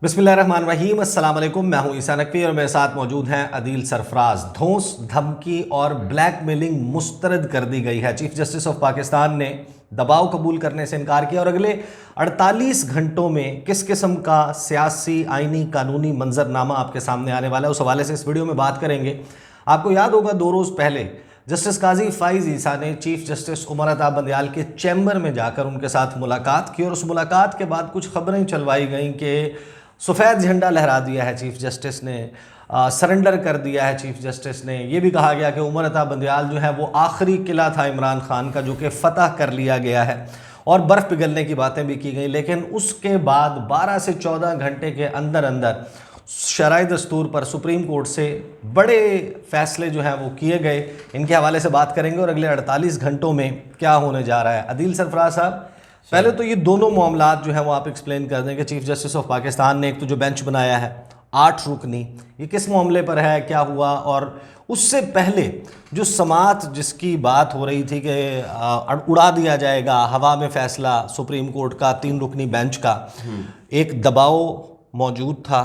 बिस्मिल्लाहिर्रहमानिर्रहीम, अस्सलाम वालेकुम। मैं हूं ईसा नकवी और मेरे साथ मौजूद हैं अदील सरफराज। धौंस, धमकी और ब्लैकमेलिंग मुस्तरद कर दी गई है। चीफ जस्टिस ऑफ पाकिस्तान ने दबाव कबूल करने से इनकार किया और अगले 48 घंटों में किस किस्म का सियासी, आइनी, कानूनी मंजरनामा आपके सामने आने वाला है, उस हवाले से इस वीडियो में बात करेंगे। आपको याद होगा 2 रोज़ पहले जस्टिस काजी फ़ाइज़ ईसा ने चीफ जस्टिस उमर अता बंदियाल के चैम्बर में जाकर उनके साथ मुलाकात की और उस मुलाकात के बाद कुछ खबरें चलवाई गईं कि सफ़ेद झंडा लहरा दिया है चीफ जस्टिस ने, सरेंडर कर दिया है चीफ जस्टिस ने। यह भी कहा गया कि उमर अता बंदियाल जो है वो आखिरी किला था इमरान खान का, जो कि फ़तह कर लिया गया है, और बर्फ़ पिघलने की बातें भी की गई। लेकिन उसके बाद 12 से 14 घंटे के अंदर अंदर शराई दस्तूर पर सुप्रीम कोर्ट से बड़े फ़ैसले जो हैं वो किए गए। इनके हवाले से बात करेंगे और अगले 48 घंटों में क्या होने जा रहा है। अदील सरफराज साहब, पहले तो ये दोनों मामलात जो हैं वो आप एक्सप्लेन कर दें कि चीफ जस्टिस ऑफ पाकिस्तान ने एक तो जो बेंच बनाया है 8 रुकनी, ये किस मामले पर है, क्या हुआ, और उससे पहले जो समात जिसकी बात हो रही थी कि उड़ा दिया जाएगा हवा में फ़ैसला सुप्रीम कोर्ट का 3 रुकनी बेंच का, एक दबाव मौजूद था,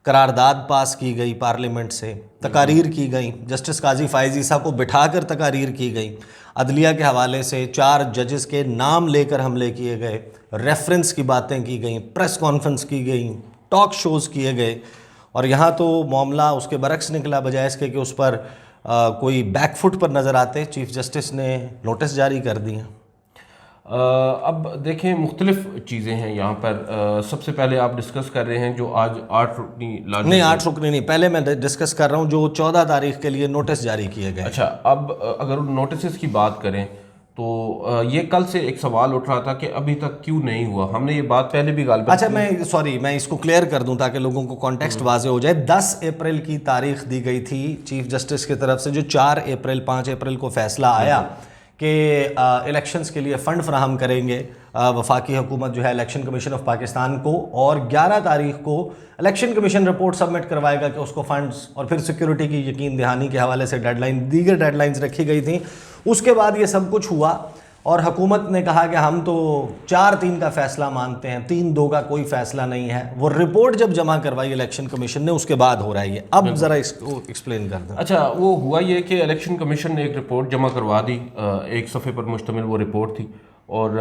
करारदाद पास की गई पार्लियामेंट से, तकारीर की गई, जस्टिस काजी फ़ाइज़ ईसा को बिठाकर तकारीर की गई, अदलिया के हवाले से 4 जजेस के नाम लेकर हमले किए गए, रेफरेंस की बातें की गई, प्रेस कॉन्फ्रेंस की गई, टॉक शोज़ किए गए, और यहाँ तो मामला उसके बरक्स निकला। बजाय इसके कि उस पर कोई बैकफुट पर नज़र आते चीफ जस्टिस ने नोटिस जारी कर दिए। अब देखें, मुख्तलिफ चीज़ें हैं यहाँ पर। सबसे पहले आप डिस्कस कर रहे हैं जो आज 8 रुकनी नहीं, 8 रुकनी नहीं, पहले मैं डिस्कस कर रहा हूँ जो 14 तारीख के लिए नोटिस जारी किए गए। अच्छा, अब अगर नोटिस की बात करें तो ये कल से एक सवाल उठ रहा था कि अभी तक क्यों नहीं हुआ। हमने ये बात पहले भी गालिब अच्छा, मैं इसको क्लियर कर दूं ताकि लोगों को कॉन्टेक्स्ट वाजे हो जाए। 10 अप्रैल की तारीख दी गई थी चीफ जस्टिस की तरफ से, जो 4 अप्रैल 5 अप्रैल को फैसला आया कि इलेक्शंस के लिए फ़ंड फ्राहम करेंगे वफाकी हुकूमत जो है इलेक्शन कमीशन ऑफ पाकिस्तान को, और 11 तारीख को इलेक्शन कमीशन रिपोर्ट सबमिट करवाएगा कि उसको फ़ंड्स और फिर सिक्योरिटी की यकीन दहानी के हवाले से दीगर डेडलाइंस रखी गई थी। उसके बाद ये सब कुछ हुआ और हुकूमत ने कहा कि हम तो 4-3 का फ़ैसला मानते हैं, 3-2 का कोई फ़ैसला नहीं है। वो रिपोर्ट जब जमा करवाई इलेक्शन कमीशन ने, उसके बाद हो रहा है ये। अब ज़रा इसको एक्सप्लेन कर दें। अच्छा, वो हुआ ये कि इलेक्शन कमीशन ने एक रिपोर्ट जमा करवा दी, 1 सफ़े पर मुश्तमिल वो रिपोर्ट थी, और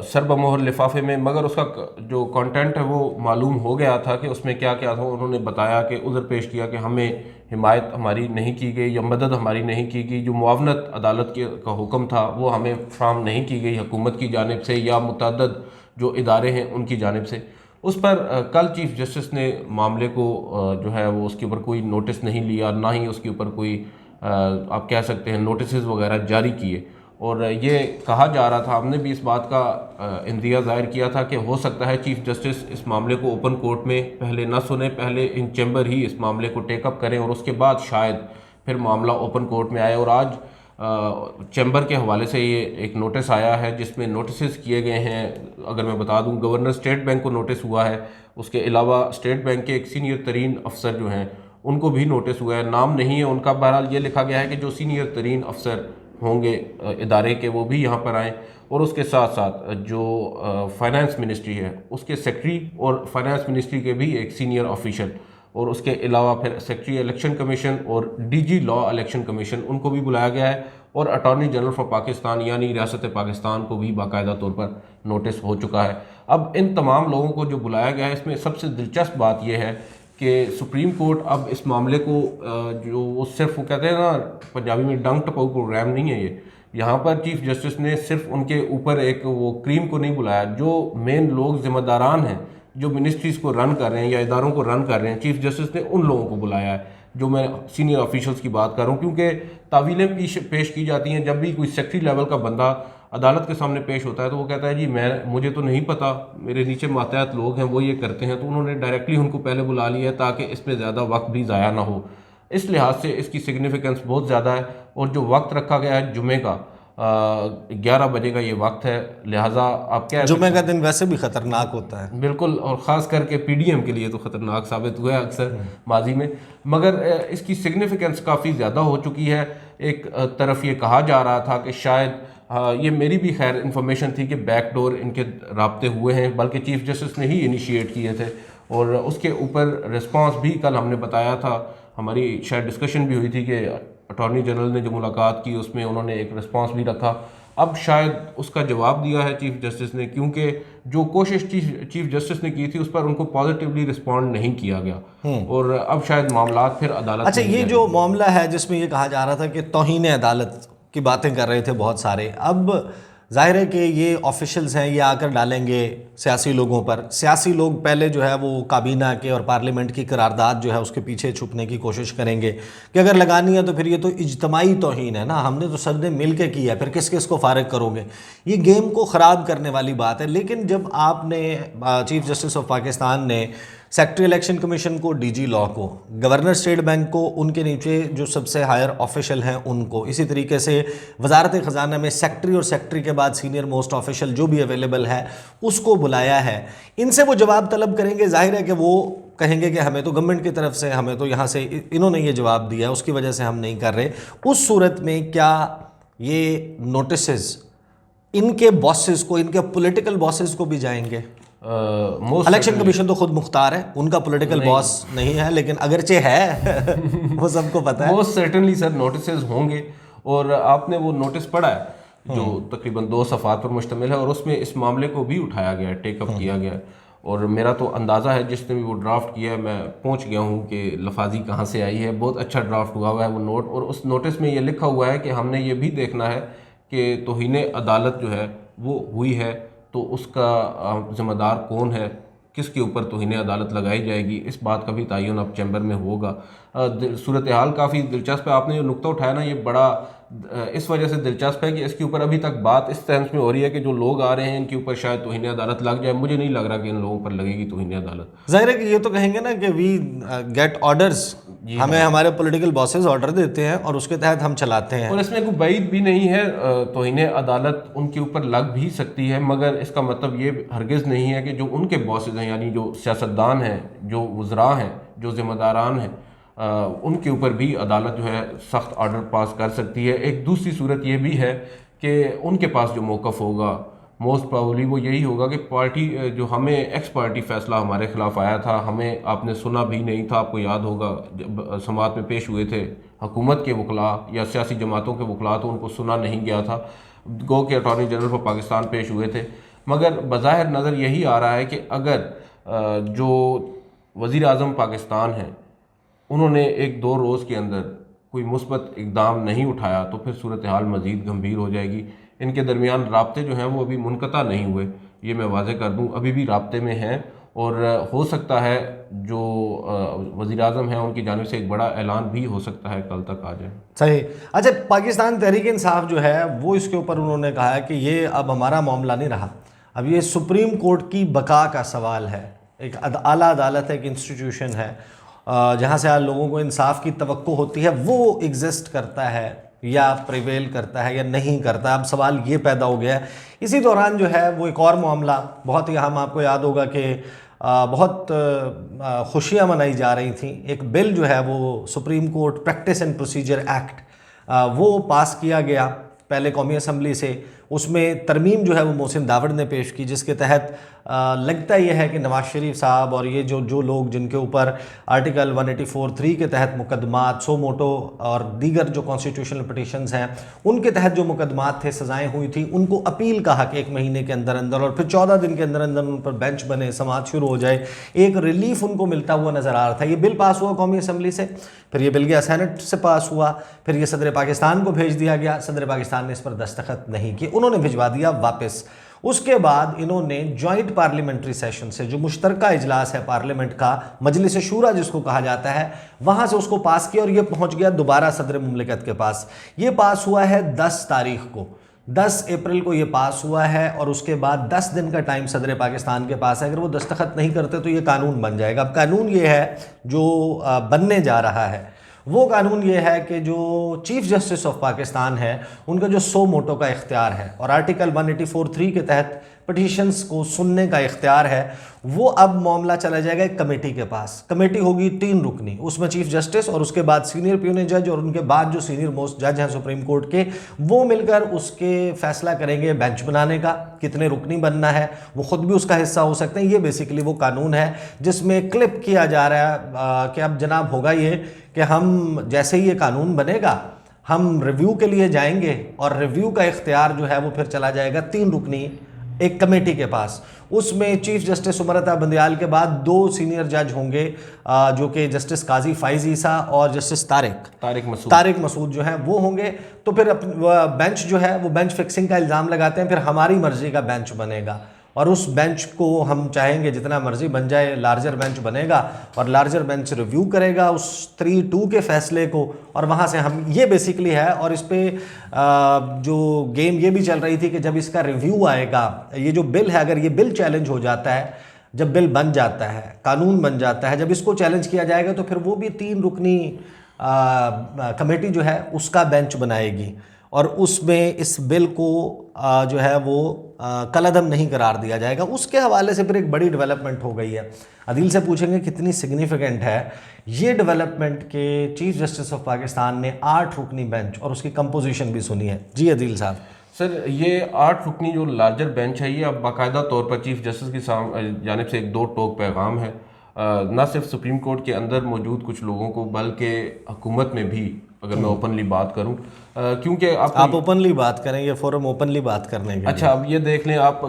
सरबमोहर लिफाफे में, मगर उसका जो कंटेंट है वो मालूम हो गया था कि उसमें क्या क्या था। उन्होंने बताया कि उधर पेश किया कि हमें हिमायत हमारी नहीं की गई या मदद हमारी नहीं की गई, जो मुआवनत अदालत का हुक्म था वो हमें फ्राहम नहीं की गई हुकूमत की जानिब से या मुतअद्दिद जो इदारे हैं उनकी जानिब से। उस पर कल चीफ जस्टिस ने मामले को जो है वो उसके ऊपर कोई नोटिस नहीं लिया, ना ही उसके ऊपर कोई आप कह सकते हैं नोटिस वगैरह जारी किए। और ये कहा जा रहा था, हमने भी इस बात का इंदिया ज़ाहिर किया था कि हो सकता है चीफ जस्टिस इस मामले को ओपन कोर्ट में पहले न सुने, पहले इन चैम्बर ही इस मामले को टेकअप करें और उसके बाद शायद फिर मामला ओपन कोर्ट में आए। और आज चैम्बर के हवाले से ये एक नोटिस आया है जिसमें नोटिस किए गए हैं। अगर मैं बता दूं, गवर्नर स्टेट बैंक को नोटिस हुआ है, उसके अलावा स्टेट बैंक के एक सीनियर तरीन अफसर जो हैं उनको भी नोटिस हुआ है। नाम नहीं है उनका, बहरहाल ये लिखा गया है कि जो सीनियर तरीन अफसर होंगे इदारे के वो भी यहाँ पर आएँ, और उसके साथ साथ जो फाइनेंस मिनिस्ट्री है उसके सेक्रेटरी और फाइनेंस मिनिस्ट्री के भी एक सीनियर ऑफिशियल, और उसके अलावा फिर सेक्रेटरी इलेक्शन कमीशन और डीजी लॉ इलेक्शन कमीशन, उनको भी बुलाया गया है, और अटॉर्नी जनरल फॉर पाकिस्तान यानी रियासत पाकिस्तान को भी बाकायदा तौर पर नोटिस हो चुका है। अब इन तमाम लोगों को जो बुलाया गया है, इसमें सबसे दिलचस्प बात यह है कि सुप्रीम कोर्ट अब इस मामले को जो वो सिर्फ वो कहते हैं ना पंजाबी में डंक टपाऊ प्रोग्राम नहीं है ये। यहाँ पर चीफ जस्टिस ने सिर्फ उनके ऊपर एक वो क्रीम को नहीं बुलाया, जो मेन लोग जिम्मेदारान हैं, जो मिनिस्ट्रीज़ को रन कर रहे हैं या इदारों को रन कर रहे हैं, चीफ जस्टिस ने उन लोगों को बुलाया है, जो मैं सीनियर ऑफिशियल्स की बात कर रहा हूँ। क्योंकि तावीलें पेश की जाती हैं जब भी कोई सेक्रेटरी लेवल का बंदा अदालत के सामने पेश होता है, तो वो कहता है जी मुझे तो नहीं पता, मेरे नीचे मातहत लोग हैं वो ये करते हैं। तो उन्होंने डायरेक्टली उनको पहले बुला लिया है ताकि इसमें ज़्यादा वक्त भी ज़ाया ना हो। इस लिहाज से इसकी सिग्निफिकेंस बहुत ज़्यादा है। और जो वक्त रखा गया है जुमे का 11 बजे का ये वक्त है, लिहाजा आप क्या, जुमे का दिन वैसे भी ख़तरनाक होता है। बिल्कुल, और ख़ास करके पीडीएम के लिए तो ख़तरनाक साबित हुआ है अक्सर माजी में, मगर इसकी सिग्निफिकेंस काफ़ी ज़्यादा हो चुकी है। एक तरफ ये कहा जा रहा था कि शायद ये मेरी भी खैर इन्फॉर्मेशन थी कि बैकडोर इनके राब्ते हुए हैं, बल्कि चीफ जस्टिस ने ही इनिशिएट किए थे। और उसके ऊपर रिस्पांस भी कल हमने बताया था, हमारी शायद डिस्कशन भी हुई थी कि अटॉर्नी जनरल ने जो मुलाकात की उसमें उन्होंने एक रिस्पांस भी रखा। अब शायद उसका जवाब दिया है चीफ जस्टिस ने, क्योंकि जो कोशिश चीफ जस्टिस ने की थी उस पर उनको पॉजिटिवली रिस्पॉन्ड नहीं किया गया और अब शायद मामलात फिर अदालत अच्छा, ये जो मामला है जिसमें ये कहा जा रहा था कि तौहीन अदालत की बातें कर रहे थे बहुत सारे, अब जाहिर है कि ये ऑफिशियल्स हैं, ये आकर डालेंगे सियासी लोगों पर। सियासी लोग पहले जो है वो काबीना के और पार्लियामेंट की करारदाद जो है उसके पीछे छुपने की कोशिश करेंगे कि अगर लगानी है तो फिर ये तो इज्तमाई तौहीन है ना, हमने तो सब ने मिल के किया, फिर किस किस को फारिग करोगे। ये गेम को ख़राब करने वाली बात है। लेकिन जब आपने चीफ जस्टिस ऑफ पाकिस्तान ने सेक्रेटरी इलेक्शन कमीशन को, डीजी लॉ को, गवर्नर स्टेट बैंक को, उनके नीचे जो सबसे हायर ऑफिशियल हैं उनको, इसी तरीके से वजारत ख़जाना में सेक्रेटरी और सेक्रेटरी के बाद सीनियर मोस्ट ऑफिशियल जो भी अवेलेबल है उसको बुलाया है, इनसे वो जवाब तलब करेंगे। जाहिर है कि वो कहेंगे कि हमें तो गवर्नमेंट की तरफ से, हमें तो यहाँ से इन्होंने ये जवाब दिया है, उसकी वजह से हम नहीं कर रहे। उस सूरत में क्या ये नोटिसेस इनके बॉसेस को, इनके पॉलिटिकल बॉसेस को भी जाएंगे? इलेक्शन कमीशन तो खुद मुख्तार है, उनका पॉलिटिकल बॉस नहीं है, लेकिन अगरचे है वो सबको पता है। मोस्ट सर्टेनली सर नोटिसेस होंगे और आपने वो नोटिस पढ़ा है जो तकरीबन 2 सफ़ात पर मुश्तमिल है और उसमें इस मामले को भी उठाया गया है, टेकअप किया गया है। और मेरा तो अंदाज़ा है जिसने भी वो ड्राफ्ट किया है, मैं पहुंच गया हूं कि लफाजी कहाँ से आई है। बहुत अच्छा ड्राफ्ट हुआ है वो नोट, और उस नोटिस में ये लिखा हुआ है कि हमने ये भी देखना है कि तौहीन अदालत जो है वो हुई है तो उसका ज़िम्मेदार कौन है, किसके ऊपर तौहीन अदालत लगाई जाएगी, इस बात का भी तयन अब चैम्बर में होगा। सूरत हाल काफ़ी दिलचस्प है। आपने जो नुक्ता उठाया ना, ये बड़ा इस वजह से दिलचस्प है कि इसके ऊपर अभी तक बात इस सेंस में हो रही है कि जो लोग आ रहे हैं इनके ऊपर शायद तौहीन अदालत लग जाए। मुझे नहीं लग रहा कि इन लोगों पर लगेगी तौहीन अदालत। जाहिर है कि ये तो कहेंगे ना कि वी गेट ऑर्डर्स, हमें हमारे पॉलिटिकल बॉसेस ऑर्डर देते हैं और उसके तहत हम चलाते हैं। और इसमें कोई बैद भी नहीं है, तौहीन अदालत उनके ऊपर लग भी सकती है, मगर इसका मतलब ये हरगिज़ नहीं है कि जो उनके बॉसेस हैं, यानी जो सियासतदान हैं, जो वज़रा हैं, जो ज़िम्मेदारान हैं, उनके ऊपर भी अदालत जो है सख्त ऑर्डर पास कर सकती है। एक दूसरी सूरत ये भी है कि उनके पास जो मौक़िफ़ होगा मोस्ट प्रॉबली वो यही होगा कि पार्टी जो हमें एक्स पार्टी फ़ैसला हमारे ख़िलाफ़ आया था, हमें आपने सुना भी नहीं था। आपको याद होगा जब समाअत में पेश हुए थे हुकूमत के वकला या सियासी जमातों के वकला, तो उनको सुना नहीं गया था। गो के अटॉर्नी जनरल फॉर पाकिस्तान पेश हुए थे, मगर बज़ाहिर नज़र यही आ रहा है कि अगर जो वज़ीर आज़म पाकिस्तान हैं उन्होंने 1-2 रोज़ के अंदर कोई मुस्बत इक़दाम नहीं उठाया तो फिर सूरत हाल मज़ीद गंभीर हो जाएगी। इनके दरमियान राब्ते जो हैं वो अभी मुनक़ता नहीं हुए, ये मैं वाज़ेह कर दूं, अभी भी राब्ते में हैं। और हो सकता है जो वज़ीर आज़म हैं उनकी जानिब से एक बड़ा ऐलान भी हो सकता है कल तक आ जाए। सही। अच्छा, पाकिस्तान तहरीक इंसाफ जो है वो इसके ऊपर उन्होंने कहा है कि ये अब हमारा मामला नहीं रहा, अब ये सुप्रीम कोर्ट की बका का सवाल है। एक आला अदालत है, एक इंस्टीट्यूशन है जहाँ से आज लोगों को इंसाफ की तवक्को होती है, वो एग्जिस्ट करता है या प्रिवेल करता है या नहीं करता। अब सवाल ये पैदा हो गया है। इसी दौरान जो है वो एक और मामला बहुत ही अहम, आपको याद होगा कि बहुत खुशियाँ मनाई जा रही थी। एक बिल जो है वो supreme court practice and procedure act वो पास किया गया पहले कौमी असम्बली से। उसमें तरमीम जो है वो मोहसिन दावड़ ने पेश की, जिसके तहत लगता यह है कि नवाज शरीफ साहब और ये जो लोग जिनके ऊपर आर्टिकल 184(3) के तहत मुकदमात, सो मोटो और दीगर जो कॉन्स्टिट्यूशनल पटिशन्स हैं उनके तहत जो मुकदमात थे, सज़ाएँ हुई थी, उनको अपील का हक 1 महीने के अंदर अंदर और फिर 14 दिन के अंदर अंदर उन पर बेंच बने, समाअत शुरू हो जाए, एक रिलीफ उनको मिलता हुआ नज़र आ रहा था। ये बिल पास हुआ कौमी असम्बली से, फिर ये बिल गया सेनेट से पास हुआ, फिर ये सदर पाकिस्तान को भेज दिया गया। सदर पाकिस्तान ने इस पर दस्तखत नहीं किए, उन्होंने भिजवा दिया वापस। उसके बाद इन्होंने जॉइंट पार्लियामेंट्री सेशन से, जो मुश्तरका इजलास है पार्लियामेंट का, मजलिस शूरा जिसको कहा जाता है, वहाँ से उसको पास किया और ये पहुँच गया दोबारा सदर मुमलिकत के पास। ये पास हुआ है 10 तारीख को, 10 अप्रैल को ये पास हुआ है और उसके बाद 10 दिन का टाइम सदर पाकिस्तान के पास है। अगर वो दस्तखत नहीं करते तो ये कानून बन जाएगा। अब कानून ये है जो बनने जा रहा है, वो कानून ये है कि जो चीफ जस्टिस ऑफ पाकिस्तान है उनका जो सो मोटो का इख्तियार है और आर्टिकल 184(3) के तहत पटिशन्स को सुनने का इख्तियार है, वो अब मामला चला जाएगा एक कमेटी के पास। कमेटी होगी 3 रुकनी, उसमें चीफ जस्टिस और उसके बाद सीनियर प्यून जज और उनके बाद जो सीनियर मोस्ट जज हैं सुप्रीम कोर्ट के, वो मिलकर उसके फैसला करेंगे बेंच बनाने का, कितने रुकनी बनना है, वो खुद भी उसका हिस्सा हो सकते हैं। ये बेसिकली वो कानून है जिसमें क्लिप किया जा रहा है कि अब जनाब होगा ये कि हम जैसे ही ये कानून बनेगा हम रिव्यू के लिए जाएंगे और रिव्यू का इख्तियार जो है वो फिर चला जाएगा 3 रुकनी एक कमेटी के पास। उसमें चीफ जस्टिस उमर बंदयाल के बाद 2 सीनियर जज होंगे जो कि जस्टिस काजी फाइज ईसा और जस्टिस तारिक मसूद जो हैं वो होंगे। तो फिर बेंच जो है वो बेंच फिक्सिंग का इल्ज़ाम लगाते हैं, फिर हमारी मर्जी का बेंच बनेगा और उस बेंच को हम चाहेंगे जितना मर्जी बन जाए, लार्जर बेंच बनेगा और लार्जर बेंच रिव्यू करेगा उस 3-2 के फैसले को और वहाँ से हम, ये बेसिकली है। और इस पे जो गेम ये भी चल रही थी कि जब इसका रिव्यू आएगा, ये जो बिल है, अगर ये बिल चैलेंज हो जाता है, जब बिल बन जाता है, कानून बन जाता है, जब इसको चैलेंज किया जाएगा तो फिर वो भी 3 रुकनी कमेटी जो है उसका बेंच बनाएगी और उसमें इस बिल को जो है वो कलअदम नहीं करार दिया जाएगा। उसके हवाले से फिर एक बड़ी डेवलपमेंट हो गई है। अदील से पूछेंगे कितनी सिग्निफिकेंट है ये डेवलपमेंट के चीफ जस्टिस ऑफ पाकिस्तान ने 8 रुकनी बेंच और उसकी कंपोजिशन भी सुनी है। जी अदील साहब। सर, ये 8 रुकनी जो लार्जर बेंच है, ये अब बाकायदा तौर पर चीफ जस्टिस की जानिब से एक 2 टोक पैगाम है, ना सिर्फ सुप्रीम कोर्ट के अंदर मौजूद कुछ लोगों को बल्कि हुकूमत में भी, अगर मैं ओपनली बात करूं, क्योंकि आप ओपनली बात करें, ये फोरम ओपनली बात करने के अच्छा, अब ये देख लें आप,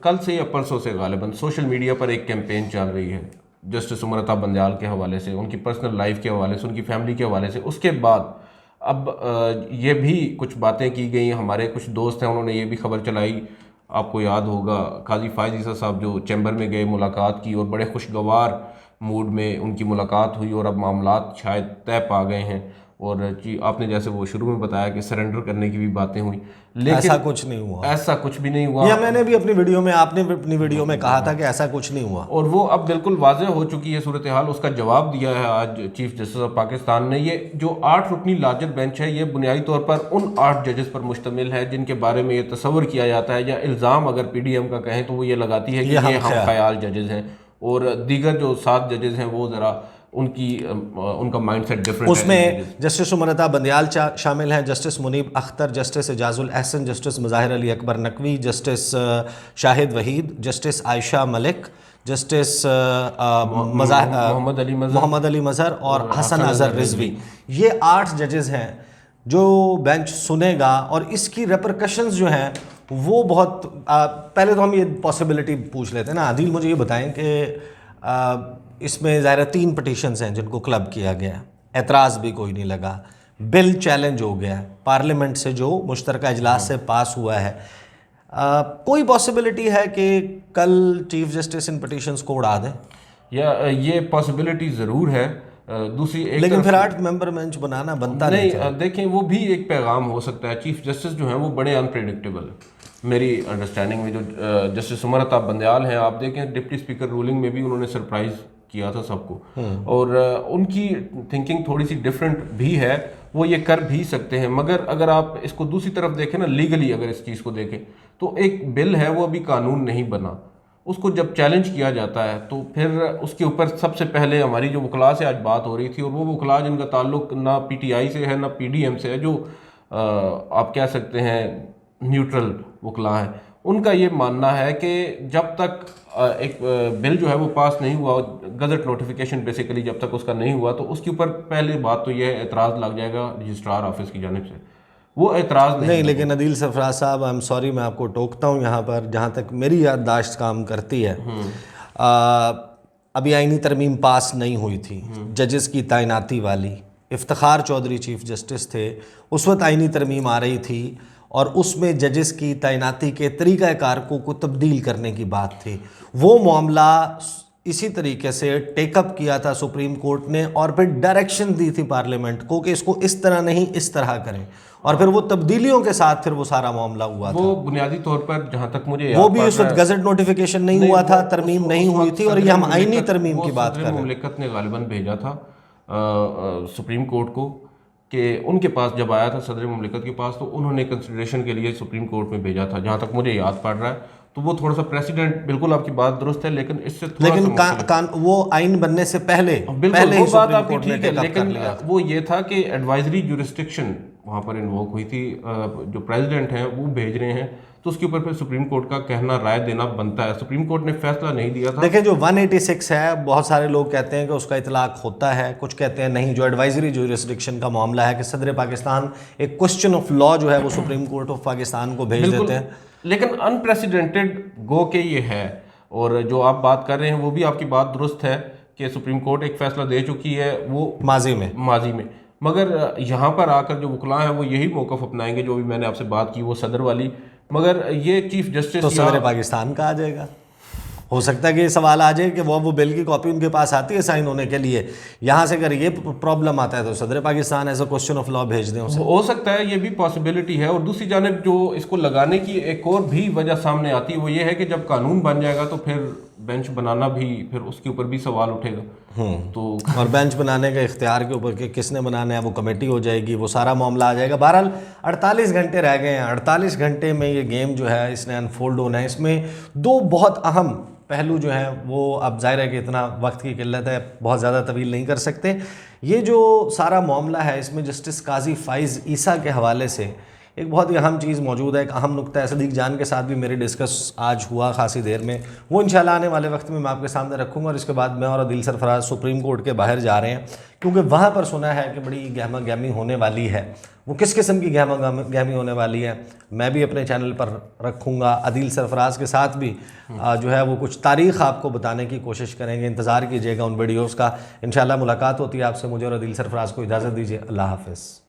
कल से या परसों से गालिबन सोशल मीडिया पर एक कैंपेन चल रही है जस्टिस उमर बंदयाल के हवाले से, उनकी पर्सनल लाइफ के हवाले से, उनकी फैमिली के हवाले से। उसके बाद अब ये भी कुछ बातें की गई, हमारे कुछ दोस्त हैं उन्होंने ये भी खबर चलाई, आपको याद होगा काजी फाइज ईसा साहब जो चैम्बर में गए, मुलाकात की और बड़े खुशगवार मूड में उनकी मुलाकात हुई और अब मामलात शायद तय पा गए हैं। और जी आपने जैसे वो शुरू में बताया कि सरेंडर करने की भी बातें हुई, लेकिन ऐसा कुछ नहीं हुआ। ऐसा कुछ भी नहीं हुआ। या मैंने भी अपनी वीडियो में, आपने भी अपनी वीडियो में कहा था कि ऐसा कुछ नहीं हुआ और वो अब बिल्कुल वाज़ेह हो चुकी है सूरत हाल। उसका जवाब दिया है आज चीफ जस्टिस ऑफ पाकिस्तान ने। ये जो 8 रुकनी लार्जर बेंच है, ये बुनियादी तौर पर उन 8 जजेस पर मुश्तमिल है जिनके बारे में ये तस्वर किया जाता है, या इल्ज़ाम अगर PDM का कहें तो वो ये लगाती है कि ये हम ख्याल जजेस हैं, और दीगर जो 7 जजेस हैं वो ज़रा उनका माइंडसेट डिफरेंट है। उसमें जस्टिस उमर बंदयाल शामिल हैं, justice Munib Akhtar, justice Ijazul Ahsan, justice Mazahar Ali Akbar Naqvi, justice Shahid Waheed, justice Ayesha Malik, justice Muhammad Ali Mazhar और हसन अज़हर रिजवी। ये 8 जजेस हैं जो बेंच सुनेगा और इसकी रेपरकशंस जो हैं वो बहुत पहले तो हम ये पॉसिबिलिटी पूछ लेते हैं ना। आदिल मुझे ये बताएं कि इसमें ज़ाहिर 3 पटिशन्स हैं जिनको क्लब किया गया, एतराज़ भी कोई नहीं लगा, बिल चैलेंज हो गया पार्लियामेंट से जो मुश्तरका इजलास से पास हुआ है। कोई पॉसिबिलिटी है कि कल चीफ जस्टिस इन पटिशन्स को उड़ा दें? या ये पॉसिबिलिटी ज़रूर है। दूसरी एक, लेकिन फिर 8 मेंबर बेंच बनाना बनता नहीं। देखें, वो भी एक पैगाम हो सकता है। चीफ जस्टिस जो हैं वो बड़े अनप्रेडिक्टेबल है मेरी अंडरस्टैंडिंग में। जो जस्टिस उमर बंदयाल हैं, आप देखें डिप्टी स्पीकर रूलिंग में भी उन्होंने सरप्राइज किया था सबको, और उनकी थिंकिंग थोड़ी सी डिफरेंट भी है, वो ये कर भी सकते हैं। मगर अगर आप इसको दूसरी तरफ देखें ना, लीगली अगर इस चीज़ को देखें तो एक बिल है वो अभी कानून नहीं बना, उसको जब चैलेंज किया जाता है तो फिर उसके ऊपर सबसे पहले हमारी जो वकला से आज बात हो रही थी, और वो वकला जिनका ताल्लुक ना PTI से है ना PDM से है, जो आप कह सकते हैं न्यूट्रल वकला है, उनका ये मानना है कि जब तक एक बिल जो है वो पास नहीं हुआ, गजट नोटिफिकेशन बेसिकली जब तक उसका नहीं हुआ, तो उसके ऊपर पहली बात तो ये एतराज़ लग जाएगा रजिस्ट्रार ऑफिस की जानिब से। वो एतराज़ नहीं। लेकिन अदील सरफराज साहब, आई एम सॉरी, मैं आपको टोकता हूँ यहाँ पर, जहाँ तक मेरी याददाश्त काम करती है, अभी आईनी तरमीम पास नहीं हुई थी जजेस की तैनाती वाली। इफ्तिखार चौधरी चीफ जस्टिस थे, उस वक्त आईनी तरमीम आ रही थी और उसमें जजेस की तैनाती के तरीक़ाकार को तब्दील करने की बात थी। वो मामला इसी तरीके से टेकअप किया था सुप्रीम कोर्ट ने और फिर डायरेक्शन दी थी पार्लियामेंट को कि इसको इस तरह नहीं इस तरह करें, और फिर वो तब्दीलियों के साथ फिर वो सारा मामला हुआ था। वो बुनियादी तौर पर जहाँ तक मुझे वो भी उस वक्त गजट नोटिफिकेशन नहीं हुआ था, तरमीम नहीं हुई थी, और ये हम आईनी तरमीम की बात कर रहे हैं। मुमलिकत ने गालिबन भेजा था सुप्रीम कोर्ट को कि उनके पास जब आया था सदर मुमलिकत के पास, तो उन्होंने कंसिडरेशन के लिए सुप्रीम कोर्ट में भेजा था, जहाँ तक मुझे याद पड़ रहा है। तो वो थोड़ा सा प्रेसिडेंट, बिल्कुल आपकी बात दुरुस्त है, लेकिन इससे थोड़ा लेकिन सा वो आइन बनने से पहले बिल्कुल वो ही बात सुप्रीम आपकी कोर्ट ने ठीक है, टेक अप कर लेकिन लिया था। वो ये था कि एडवाइजरी जुरिस्डिक्शन वहाँ पर इन्वोक हुई थी, जो प्रेसिडेंट हैं वो भेज रहे हैं, तो उसके ऊपर फिर सुप्रीम कोर्ट का कहना, राय देना बनता है। सुप्रीम कोर्ट ने फैसला नहीं दिया था। देखिए जो 186 है, बहुत सारे लोग कहते हैं कि उसका इतलाक होता है, कुछ कहते हैं नहीं। जो एडवाइजरी जुरिस्डिक्शन का मामला है कि सदर पाकिस्तान एक क्वेश्चन ऑफ लॉ जो है वो सुप्रीम कोर्ट ऑफ पाकिस्तान को भेज देते हैं, लेकिन अनप्रेसिडेंटेड गो के ये है। और जो आप बात कर रहे हैं वो भी आपकी बात दुरुस्त है कि सुप्रीम कोर्ट एक फैसला दे चुकी है वो माजी में। मगर यहाँ पर आकर जो वकला हैं वो यही मौक़िफ़ अपनाएंगे जो भी मैंने आपसे बात की वो सदर वाली। मगर ये चीफ जस्टिस तो सदर पाकिस्तान का आ जाएगा। हो सकता है कि ये सवाल आ जाए कि वो बिल की कॉपी उनके पास आती है साइन होने के लिए, यहाँ से अगर ये प्रॉब्लम आता है तो सदर Pakistan as a question of law भेज दें उसे। हो सकता है, ये भी पॉसिबिलिटी है। और दूसरी जानिब जो इसको लगाने की एक और भी वजह सामने आती है वो ये है कि जब कानून बन जाएगा तो फिर बेंच बनाना भी, फिर उसके ऊपर भी सवाल उठेगा। तो और बेंच बनाने के इख्तियार के ऊपर कि किसने बनाना है, वो कमेटी हो जाएगी, वो सारा मामला आ जाएगा। बहरहाल 48 घंटे रह गए हैं, 48 घंटे में ये गेम जो है इसने अनफोल्ड होना है। इसमें दो बहुत अहम पहलू जो हैं वो, अब जाहिर है कि इतना वक्त की किल्लत है, बहुत ज़्यादा तवील नहीं कर सकते। ये जो सारा मामला है इसमें जस्टिस काजी फ़ाइज़ ईसा के हवाले से एक बहुत ही अहम चीज़ मौजूद है, एक अहम नुक्ता है। सदीक जान के साथ भी मेरी डिस्कस आज हुआ खासी देर में, वो इंशाल्लाह आने वाले वक्त में मैं आपके सामने रखूँगा। और इसके बाद मैं और अदील सरफराज सुप्रीम कोर्ट के बाहर जा रहे हैं, क्योंकि वहाँ पर सुना है कि बड़ी गहमा गहमी होने वाली है। वो किस किस्म की गहमा गहमी होने वाली है मैं भी अपने चैनल पर रखूँगा। अदील सरफराज के साथ भी जो है वो कुछ तारीख़ आपको बताने की कोशिश करेंगे। इंतज़ार कीजिएगा उन वीडियोज़ का। इंशाल्लाह मुलाकात होती है आपसे। मुझे और अदील सरफराज को इजाज़त दीजिए। अल्लाह हाफ़िज़।